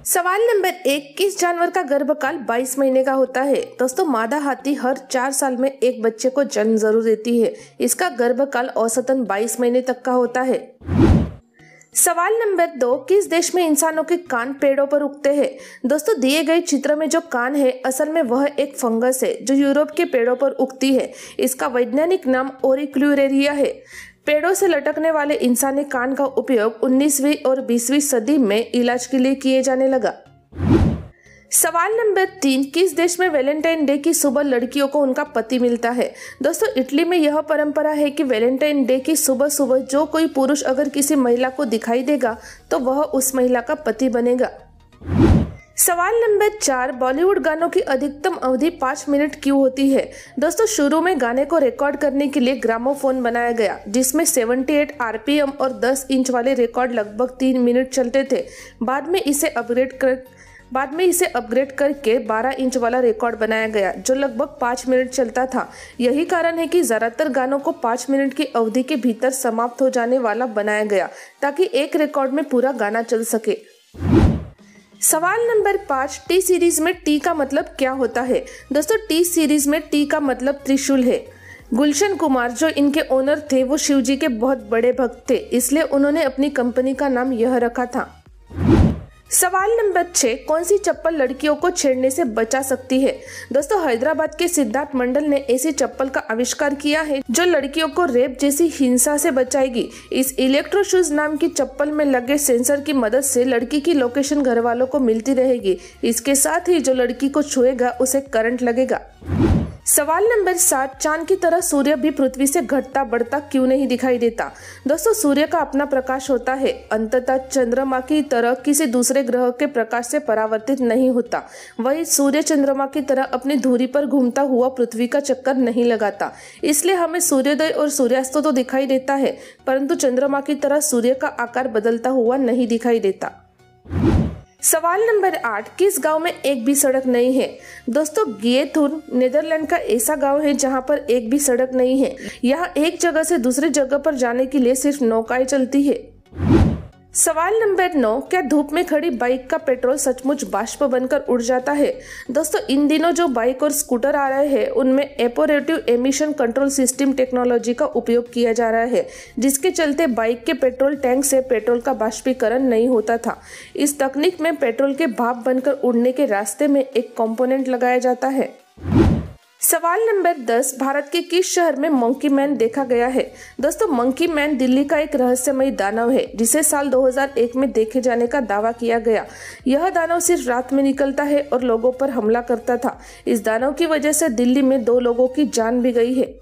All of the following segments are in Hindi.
सवाल नंबर 1, किस जानवर का गर्भकाल 22 महीने का होता है? दोस्तों, मादा हाथी हर 4 साल में एक बच्चे को जन्म जरूर देती है। इसका गर्भकाल औसतन 22 महीने तक का होता है। सवाल नंबर 2, किस देश में इंसानों के कान पेड़ों पर उगते हैं? दोस्तों, दिए गए चित्र में जो कान है असल में वह एक फंगस है जो यूरोप के पेड़ों पर उगती है। इसका वैज्ञानिक नाम ओरिक्लुरेरिया है। पेड़ों से लटकने वाले इंसानी कान का उपयोग 19वीं और 20वीं सदी में इलाज के लिए किए जाने लगा। सवाल नंबर 3, किस देश में वैलेंटाइन डे की सुबह लड़कियों को उनका पति मिलता है? दोस्तों, इटली में यह परंपरा है कि वैलेंटाइन डे की सुबह सुबह जो कोई पुरुष अगर किसी महिला को दिखाई देगा तो वह उस महिला का पति बनेगा। सवाल नंबर 4, बॉलीवुड गानों की अधिकतम अवधि 5 मिनट क्यों होती है? दोस्तों, शुरू में गाने को रिकॉर्ड करने के लिए ग्रामोफोन बनाया गया जिसमें 78 आरपीएम और 10 इंच वाले रिकॉर्ड लगभग 3 मिनट चलते थे। बाद में इसे अपग्रेड करके 12 इंच वाला रिकॉर्ड बनाया गया जो लगभग 5 मिनट चलता था। यही कारण है कि ज्यादातर गानों को 5 मिनट की अवधि के भीतर समाप्त हो जाने वाला बनाया गया ताकि एक रिकॉर्ड में पूरा गाना चल सके। सवाल नंबर 5, टी सीरीज में टी का मतलब क्या होता है? दोस्तों, टी सीरीज में टी का मतलब त्रिशूल है। गुलशन कुमार जो इनके ओनर थे वो शिवजी के बहुत बड़े भक्त थे, इसलिए उन्होंने अपनी कंपनी का नाम यह रखा था। सवाल नंबर 6, कौन सी चप्पल लड़कियों को छेड़ने से बचा सकती है? दोस्तों, हैदराबाद के सिद्धार्थ मंडल ने ऐसी चप्पल का आविष्कार किया है जो लड़कियों को रेप जैसी हिंसा से बचाएगी। इस इलेक्ट्रो शूज नाम की चप्पल में लगे सेंसर की मदद से लड़की की लोकेशन घर वालों को मिलती रहेगी। इसके साथ ही जो लड़की को छुएगा उसे करंट लगेगा। सवाल नंबर 7, चांद की तरह सूर्य भी पृथ्वी से घटता बढ़ता क्यों नहीं दिखाई देता? दोस्तों, सूर्य का अपना प्रकाश होता है, अंततः चंद्रमा की तरह किसी दूसरे ग्रह के प्रकाश से परावर्तित नहीं होता। वही सूर्य चंद्रमा की तरह अपनी धुरी पर घूमता हुआ पृथ्वी का चक्कर नहीं लगाता। इसलिए हमें सूर्योदय और सूर्यास्त तो दिखाई देता है, परंतु चंद्रमा की तरह सूर्य का आकार बदलता हुआ नहीं दिखाई देता। सवाल नंबर 8, किस गांव में एक भी सड़क नहीं है? दोस्तों, गिएथुन नीदरलैंड का ऐसा गांव है जहां पर एक भी सड़क नहीं है। यहाँ एक जगह से दूसरी जगह पर जाने के लिए सिर्फ नौकाएं चलती है। सवाल नंबर 9, क्या धूप में खड़ी बाइक का पेट्रोल सचमुच बाष्प बनकर उड़ जाता है? दोस्तों, इन दिनों जो बाइक और स्कूटर आ रहे हैं उनमें एपोरेटिव एमिशन कंट्रोल सिस्टम टेक्नोलॉजी का उपयोग किया जा रहा है, जिसके चलते बाइक के पेट्रोल टैंक से पेट्रोल का बाष्पीकरण नहीं होता था। इस तकनीक में पेट्रोल के भाप बनकर उड़ने के रास्ते में एक कंपोनेंट लगाया जाता है। सवाल नंबर 10, भारत के किस शहर में मंकी मैन देखा गया है? दोस्तों, मंकी मैन दिल्ली का एक रहस्यमयी दानव है जिसे साल 2001 में देखे जाने का दावा किया गया। यह दानव सिर्फ रात में निकलता है और लोगों पर हमला करता था। इस दानव की वजह से दिल्ली में 2 लोगों की जान भी गई है।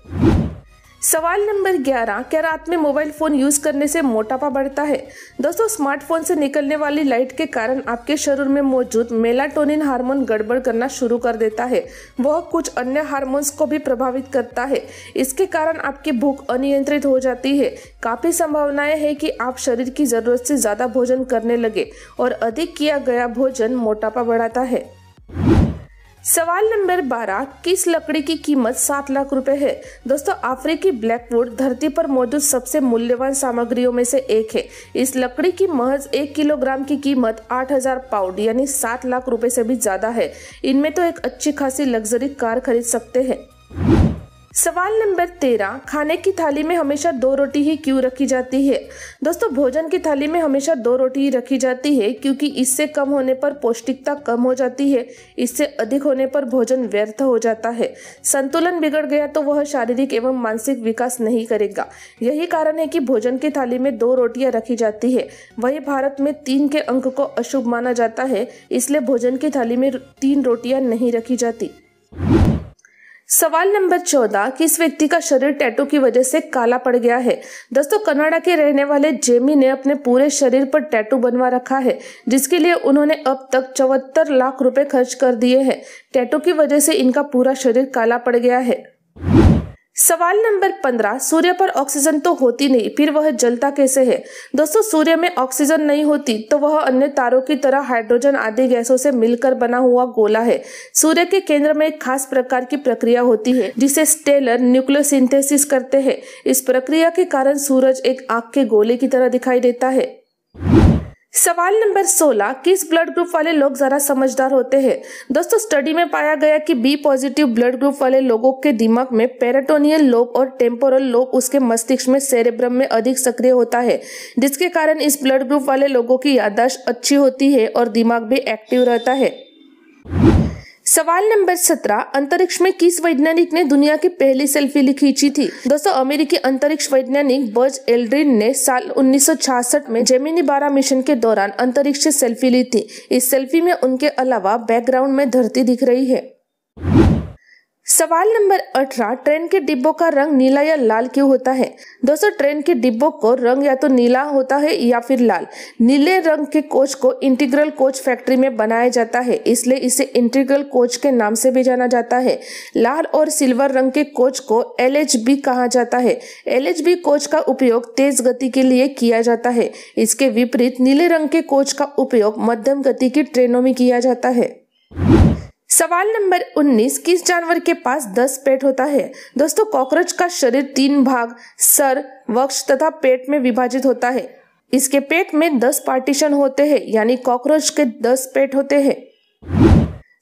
सवाल नंबर 11, क्या रात में मोबाइल फोन यूज करने से मोटापा बढ़ता है? दोस्तों, स्मार्टफोन से निकलने वाली लाइट के कारण आपके शरीर में मौजूद मेलाटोनिन हार्मोन गड़बड़ करना शुरू कर देता है। वह कुछ अन्य हार्मोन्स को भी प्रभावित करता है। इसके कारण आपकी भूख अनियंत्रित हो जाती है। काफी संभावनाएं है कि आप शरीर की जरूरत से ज्यादा भोजन करने लगे और अधिक किया गया भोजन मोटापा बढ़ाता है। सवाल नंबर 12, किस लकड़ी की कीमत 7 लाख रुपए है? दोस्तों, अफ्रीकी ब्लैकवुड धरती पर मौजूद सबसे मूल्यवान सामग्रियों में से एक है। इस लकड़ी की महज 1 किलोग्राम की कीमत 8000 पाउंड यानी 7 लाख रुपए से भी ज्यादा है। इनमें तो एक अच्छी खासी लग्जरी कार खरीद सकते हैं। सवाल नंबर 13, खाने की थाली में हमेशा 2 रोटी ही क्यों रखी जाती है? दोस्तों, भोजन की थाली में हमेशा 2 रोटी ही रखी जाती है क्योंकि इससे कम होने पर पौष्टिकता कम हो जाती है। इससे अधिक होने पर भोजन व्यर्थ हो जाता है। संतुलन बिगड़ गया तो वह शारीरिक एवं मानसिक विकास नहीं करेगा। यही कारण है कि भोजन की थाली में 2 रोटियां रखी जाती है। वही भारत में 3 के अंक को अशुभ माना जाता है, इसलिए भोजन की थाली में 3 रोटियां नहीं रखी जाती। सवाल नंबर 14, किस व्यक्ति का शरीर टैटू की वजह से काला पड़ गया है? दोस्तों, कनाडा के रहने वाले जेमी ने अपने पूरे शरीर पर टैटू बनवा रखा है, जिसके लिए उन्होंने अब तक 74 लाख रुपए खर्च कर दिए हैं। टैटू की वजह से इनका पूरा शरीर काला पड़ गया है। सवाल नंबर 15, सूर्य पर ऑक्सीजन तो होती नहीं, फिर वह जलता कैसे है? दोस्तों, सूर्य में ऑक्सीजन नहीं होती तो वह अन्य तारों की तरह हाइड्रोजन आदि गैसों से मिलकर बना हुआ गोला है। सूर्य के केंद्र में एक खास प्रकार की प्रक्रिया होती है जिसे स्टेलर न्यूक्लियोसिंथेसिस कहते हैं। इस प्रक्रिया के कारण सूरज एक आग के गोले की तरह दिखाई देता है। सवाल नंबर 16, किस ब्लड ग्रुप वाले लोग ज्यादा समझदार होते हैं? दोस्तों, स्टडी में पाया गया कि बी पॉजिटिव ब्लड ग्रुप वाले लोगों के दिमाग में पेरिटोनियल लोब और टेम्पोरल लोब उसके मस्तिष्क में सेरेब्रम में अधिक सक्रिय होता है, जिसके कारण इस ब्लड ग्रुप वाले लोगों की याददाश्त अच्छी होती है और दिमाग भी एक्टिव रहता है। सवाल नंबर 17, अंतरिक्ष में किस वैज्ञानिक ने दुनिया की पहली सेल्फी खींची थी? दोस्तों, अमेरिकी अंतरिक्ष वैज्ञानिक बज एल्ड्रिन ने साल 1966 में जेमिनी 12 मिशन के दौरान अंतरिक्ष से सेल्फी ली थी। इस सेल्फी में उनके अलावा बैकग्राउंड में धरती दिख रही है। सवाल नंबर 18, ट्रेन के डिब्बों का रंग नीला या लाल क्यों होता है? दोस्तों, ट्रेन के डिब्बों को रंग या तो नीला होता है या फिर लाल। नीले रंग के कोच को इंटीग्रल कोच फैक्ट्री में बनाया जाता है, इसलिए इसे इंटीग्रल कोच के नाम से भी जाना जाता है। लाल और सिल्वर रंग के कोच को LHB कहा जाता है। LHB कोच का उपयोग तेज गति के लिए किया जाता है। इसके विपरीत नीले रंग के कोच का उपयोग मध्यम गति की ट्रेनों में किया जाता है। सवाल नंबर 19, किस जानवर के पास 10 पेट होता है? दोस्तों, कॉकरोच का शरीर 3 भाग सर, वक्ष तथा पेट में विभाजित होता है। इसके पेट में 10 पार्टीशन होते हैं, यानी कॉकरोच के 10 पेट होते हैं।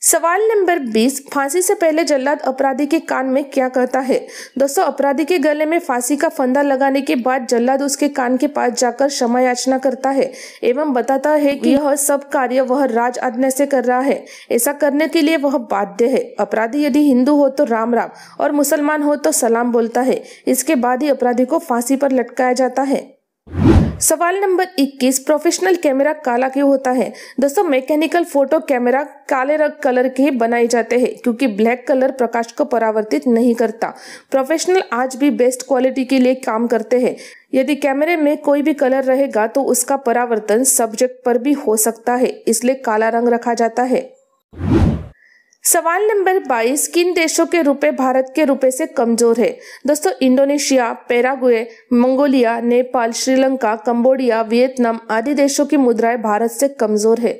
सवाल नंबर 20, फांसी से पहले जल्लाद अपराधी के कान में क्या कहता है? दोस्तों, अपराधी के गले में फांसी का फंदा लगाने के बाद जल्लाद उसके कान के पास जाकर क्षमा याचना करता है एवं बताता है कि यह सब कार्य वह राज आज्ञा से कर रहा है। ऐसा करने के लिए वह बाध्य है। अपराधी यदि हिंदू हो तो राम राम और मुसलमान हो तो सलाम बोलता है। इसके बाद ही अपराधी को फांसी पर लटकाया जाता है। सवाल नंबर 21, प्रोफेशनल कैमरा काला क्यों होता है? दोस्तों, मैकेनिकल फोटो कैमरा काले कलर के बनाए जाते हैं क्योंकि ब्लैक कलर प्रकाश को परावर्तित नहीं करता। प्रोफेशनल आज भी बेस्ट क्वालिटी के लिए काम करते हैं। यदि कैमरे में कोई भी कलर रहेगा तो उसका परावर्तन सब्जेक्ट पर भी हो सकता है, इसलिए काला रंग रखा जाता है। सवाल नंबर 22, किन देशों के रुपए भारत के रुपए से कमजोर है? दोस्तों, Indonesia, Paraguay, Mongolia, Nepal, Sri Lanka, Cambodia, Vietnam आदि देशों की मुद्राएं भारत से कमजोर है।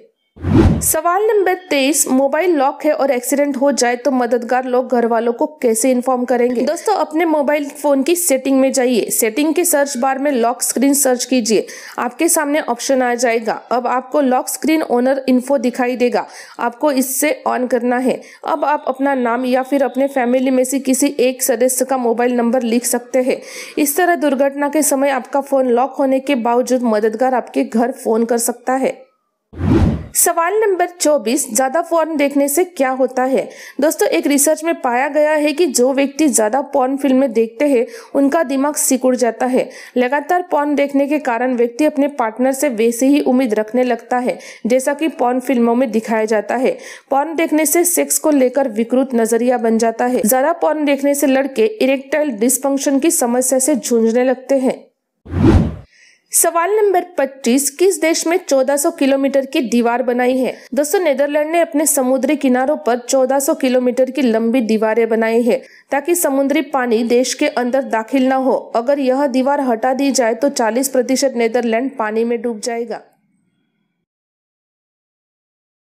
सवाल नंबर 23, मोबाइल लॉक है और एक्सीडेंट हो जाए तो मददगार लोग घर वालों को कैसे इन्फॉर्म करेंगे? दोस्तों, अपने मोबाइल फोन की सेटिंग में जाइए। सेटिंग के सर्च बार में लॉक स्क्रीन सर्च कीजिए। आपके सामने ऑप्शन आ जाएगा। अब आपको लॉक स्क्रीन ओनर इन्फो दिखाई देगा। आपको इससे ऑन करना है। अब आप अपना नाम या फिर अपने फैमिली में से किसी एक सदस्य का मोबाइल नंबर लिख सकते हैं। इस तरह दुर्घटना के समय आपका फोन लॉक होने के बावजूद मददगार आपके घर फोन कर सकता है। सवाल नंबर 24, ज्यादा पॉर्न देखने से क्या होता है? दोस्तों, एक रिसर्च में पाया गया है कि जो व्यक्ति ज्यादा पॉर्न फिल्में देखते हैं उनका दिमाग सिकुड़ जाता है। लगातार पॉर्न देखने के कारण व्यक्ति अपने पार्टनर से वैसे ही उम्मीद रखने लगता है जैसा कि पॉर्न फिल्मों में दिखाया जाता है। पॉर्न देखने से सेक्स को लेकर विकृत नजरिया बन जाता है। ज्यादा पॉर्न देखने से लड़के इरेक्टाइल डिसफंक्शन की समस्या से जूझने लगते हैं। सवाल नंबर 25, किस देश में 1400 किलोमीटर की दीवार बनाई है? दोस्तों, नीदरलैंड ने अपने समुद्री किनारों पर 1400 किलोमीटर की लंबी दीवारें बनाई है ताकि समुद्री पानी देश के अंदर दाखिल न हो। अगर यह दीवार हटा दी जाए तो 40% नीदरलैंड पानी में डूब जाएगा।